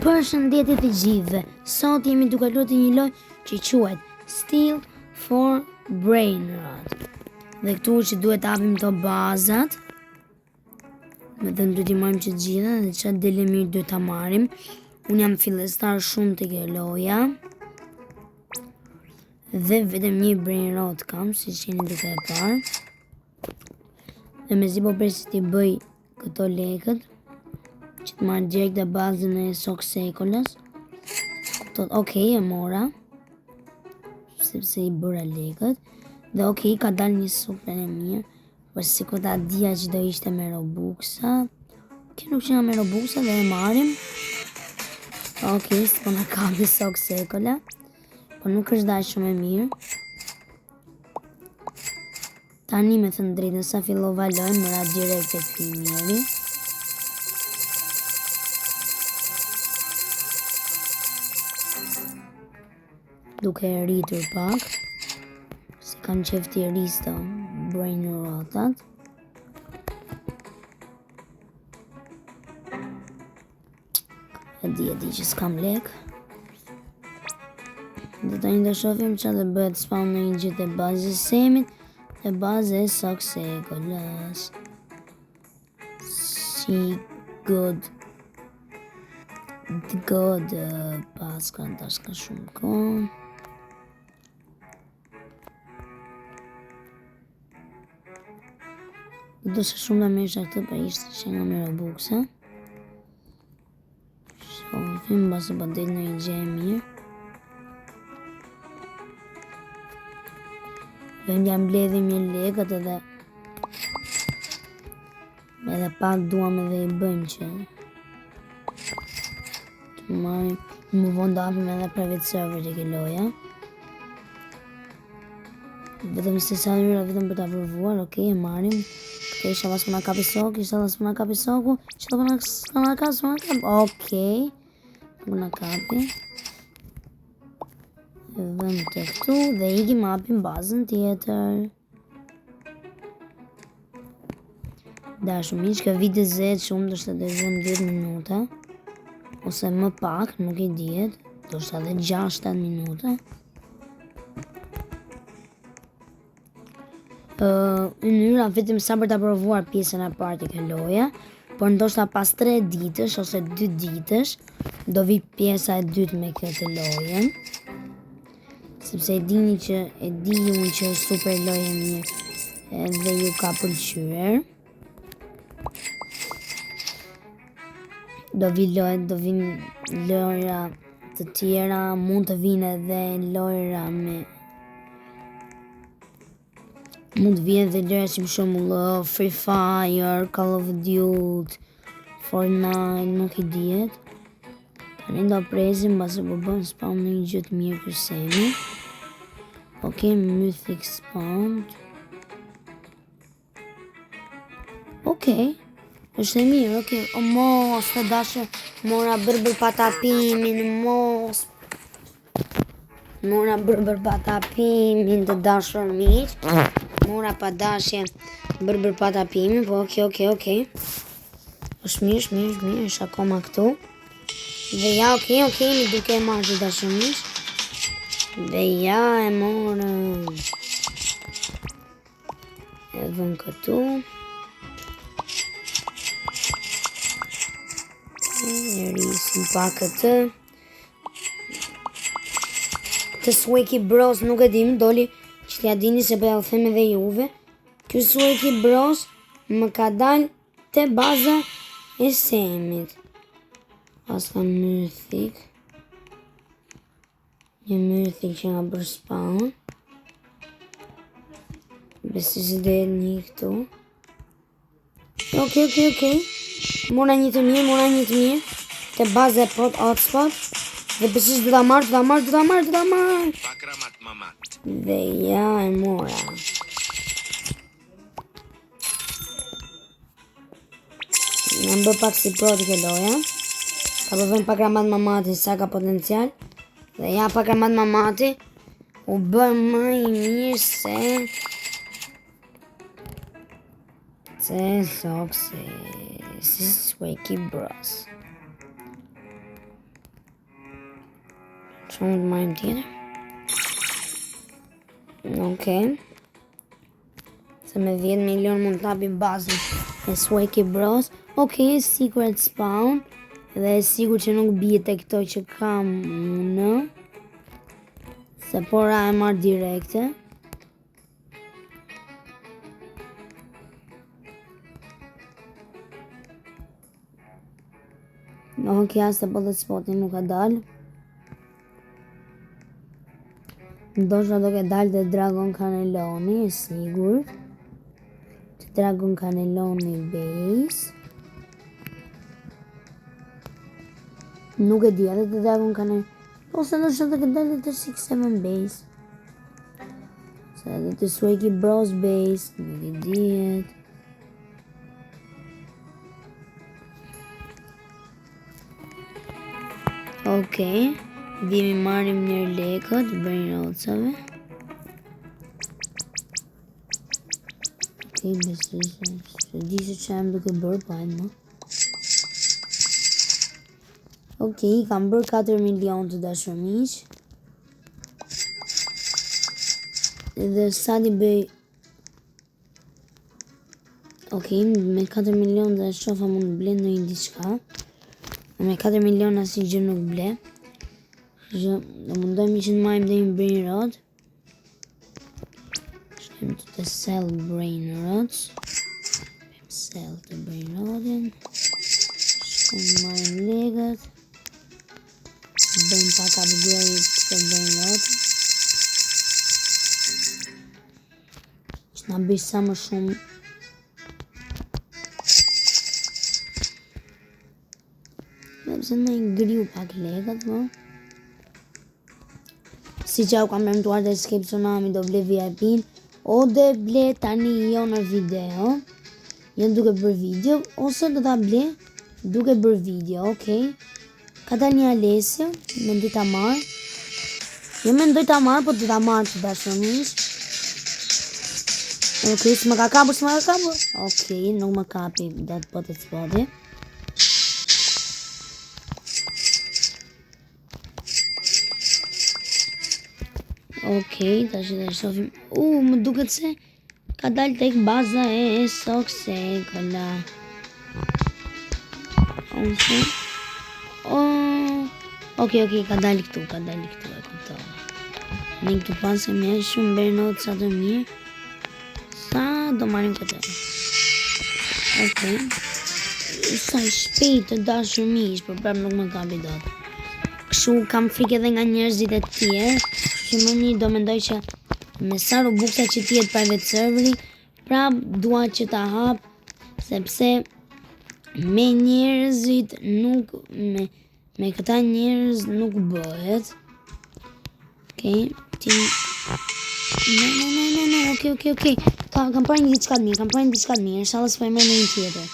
Përshëndetje të gjithëve. Sot jemi duke luajtur një lojë që quhet Steel for Brainrot. Dhe këtu që duhet hapim këto bazat. Me të duhet I marrim që të gjitha dhe çfarë dele mirë duhet ta marrim. Unë jam fillestar shumë të kjo loja. Dhe vetëm një brainrot kam, siç jeni duke e parë. Dhe mezi po presi t'i bëj këto lekët. Që të marrë direkt dhe bazën e soksekolës. Thot, okej, e mora. Sepse I bëra lekët. Dhe okej, ka dalë një super e mirë. Por si ku ta dija që do ishte me Robuxa. Kjo nuk qena me Robuxa dhe e marim. Okej, s'po na kapi soksekola. Po nuk është dalë shumë e mirë. Tani me thënë drejtën sa fillova lojën, mëra direkt e ky njeri. Duke e rritur pak. Se kam qef t'i rris të brainrotat. E di që s'kam lek. Dhe tani do shohim çfarë do bëhet spawn në një gjë të bazës së semit dhe bazë e soksekolës. Si good pas kanë tash ka shumë kohë. Do se shumë da mesha këtë pa ishte që nga me Robuxa. Shofim basë po del në I gjë e mirë. Vend jam mbledhim një lekët edhe pak duam edhe I bëjmë që të marrim më vonë do hapim edhe private server të kjo loja. Vetëm se sa njëra vetëm për ta provuar, okej, e marrim. Këtë isha pas më na kapi soku, isha pas më na kapi soku, që do më na kapi, okej. Më na kapi. Vëm të këtu dhe ikim hapim bazën tjetër. Dashur miq, ka video zet shumë, do shta të zëm 10 minuta. Ose më pak, nuk I dihet, do shta dhe 6-7 minuta. Mënyra vetëm sa për ta provuar pjesën e parë të kjo loja, por ndoshta pas 3 ditësh ose 2 ditësh do vi pjesa e dytë me këtë lojën. Sepse e di unë që është super lojë e mirë edhe ju ka pëlqyer. Do vinë lojra të tjera, mund të vinë edhe lojra mund të vinë edhe lojra si për shembull Free Fire, Call of Duty, Fortnite, nuk I dihet. Tani do presim mbase po bën spawn në një gjë të mirë për semi. Okej, mythic spawn. Okej. Është e mirë, okej. O mos, të dashë, mora bërë patapimin, mos. Mora bërë patapimin të dashur miq. Mora pa dashje bërë patapimin, po okej. Është mirë, është akoma këtu. Dhe ja, okej, mi duke e marrë të dashur miq. Dhe ja, e morëm. E vëm këtu. E rrisim pak këtë. Të Sweki Bros nuk e dim, doli që t'ja dini se po ja u them edhe juve. Ky Sweki Bros më ka dalë te baza e semit. Pas ka mythic. Një mythic që nga bërë spawn. Besi që dhe një këtu. Okej. Mora një të mirë. Te baza e pot hotspot. Dhe besi që dhe ta marrë. Dhe ja e mora. Në bë pak si pro të kjo loja. Ka përvejnë pak ramat mamati sa ka potencial. Dhe ja pak ramat mamati u bërë më I mirë se Sweki Bros. Shumë të marim tjetër. Okej. Se me 10 milion mund të hapim bazën e Swake Bros. Okej, secret spawn. Dhe e sigur që nuk bie të këto që kam unë. Se pora e marrë direkte. Okej, asë po dhe spotin nuk ka dalë. Ndosha do ke dalë dhe Dragon Cannelloni, e sigur. Dragon Cannelloni base. Nuk e di edhe të Dragon Cannelloni. Ose ndosha do ke dalë të 6-7 base. Se edhe të Swake Bros base, nuk e dihet. Okej, vimi marim njërë lekët, brainrotësave. Okej, besoj se di se që jam duke bërë, pa e më. Okej, kam bërë 4 milion të dashur miq. Dhe sa di bëj... Okej, me 4 milion dhe shofa mund të ble në një diçka. Me 4 milion asë gjë nuk ble. Do mundojmë që të majmë dhe një brain rod. Shkojmë të sell brain rods. Sell të brain rodin. Shkojmë majmë legët. Bëjmë pak upgrade të brain rod. Që na bëj sa më shumë. Se në ngriu pak legët, mo. Si që au kam remtuar dhe Escape Tsunami do ble VIP-n, o dhe ble tani jo në video, jo duke bërë video, ose do ta ble duke bërë video, okej. Ka dal një Alessia, mendoj ta marr. Jo mendoj ta marr, po do ta marr të dashur miq. Okej, s'më ka kapur. Okej, nuk më kapi datë po të spoti. Okej, tash dhe shofim. Më duket se ka dalë tek baza e Soxekola. Okej, ka dalë këtu, e kuptova. Ne këtu pasë me shumë bernot sa të mirë. Sa do marim këtë. Okej. Sa shpejt të dashur miq, por prap nuk më kapi dot. Kështu kam frikë edhe nga njerëzit e tjerë. Që më një do mendoj që me sa Robuxa që tjetë private serveri, prap dua që ta hap, sepse me njerëzit nuk, me këta njerëz nuk bëhet. Okej, ti... No, okej. Kam parë një diçka të mirë, inshallah s'po e merr në një tjetër.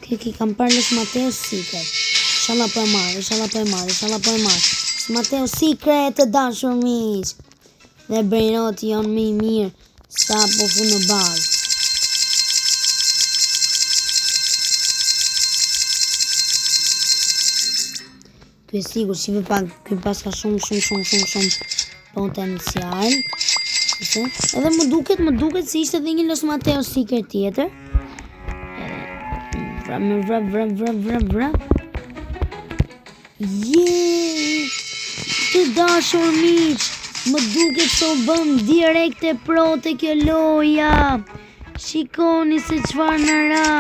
Okej, kam parë Los Mateos Secret. Inshallah po e marr. Mateo Secret të dashur miq. Dhe brainrot janë më i mirë sa po fu në bazë. Ky e sigur, shive pak, ky pas ka shumë potencial. Edhe më duket se ishte edhe një Los Mateo Secret tjetër. Vra. Të dashur miq, më duket se u bëm direkt e pro te kjo loja. Shikoni se çfarë na ra.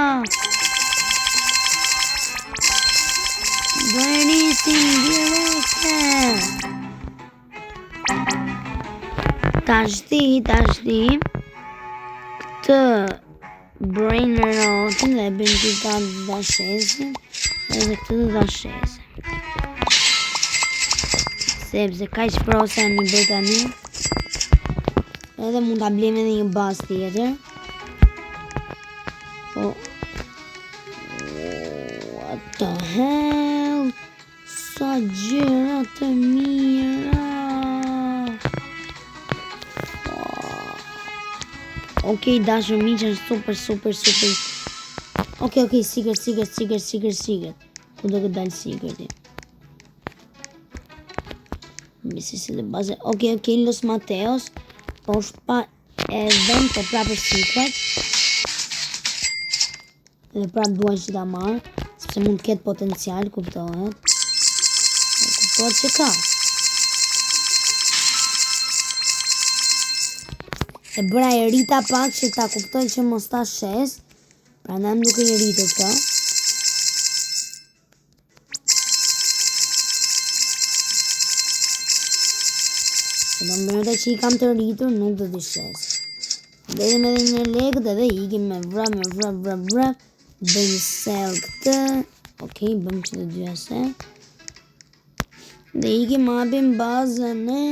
Do e nisim direkte. Tashti këtë brain rotin dhe bëjmë këtë dashesin edhe këtë dashesin. Sepse kaq prosa në bëj tani. Edhe mund ta blejmë edhe një bazë tjetër. What the hell? Sa gjëra të mira. Okej, dashur miq, është super. Okej, secret. Ku do të dalë secreti? Misisi dhe baze. Ok, Los Mateos. Po është pa edhe po prapë është secret. Dhe prapë duaj që ta marrë, sepse mund të ketë potencial, kuptohet. Kuptohet që ka. E bëra e rita pak që ta kuptoj që mos ta shes, pra në më duke i rritë këto. Se do më që i kam të rritur, nuk do t'i shes. Bëjmë edhe një legët edhe ikim me vrap. Bëjmë sell këtë. Ok, bëjmë që të dyja se. Dhe ikim hapim bazën e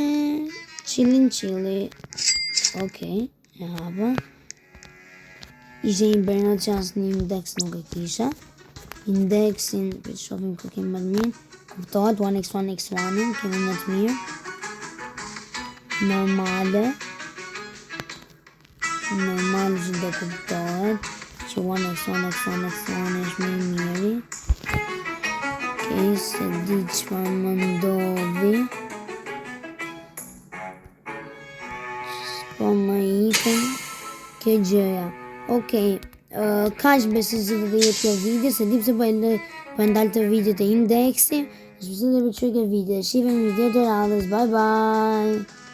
qili. Ok, e hapa. Ishe një bernat që asë një index nuk e kisha. Indexin, për të shofim kë kemë më të mirë. Kuptohet, 1x1x1, kemi më të mirë. Normale që do kuptohet që 1x1 është më i miri. Ok, se di çfarë më ndodhi. Po më ikën kjo gjëja. Ok, kaq besoj se do të jetë kjo video, se di pse po e ndal të videot e indeksi. Shpresoj të pëlqej kjo video. Shihemi në video të radhës. Bye bye.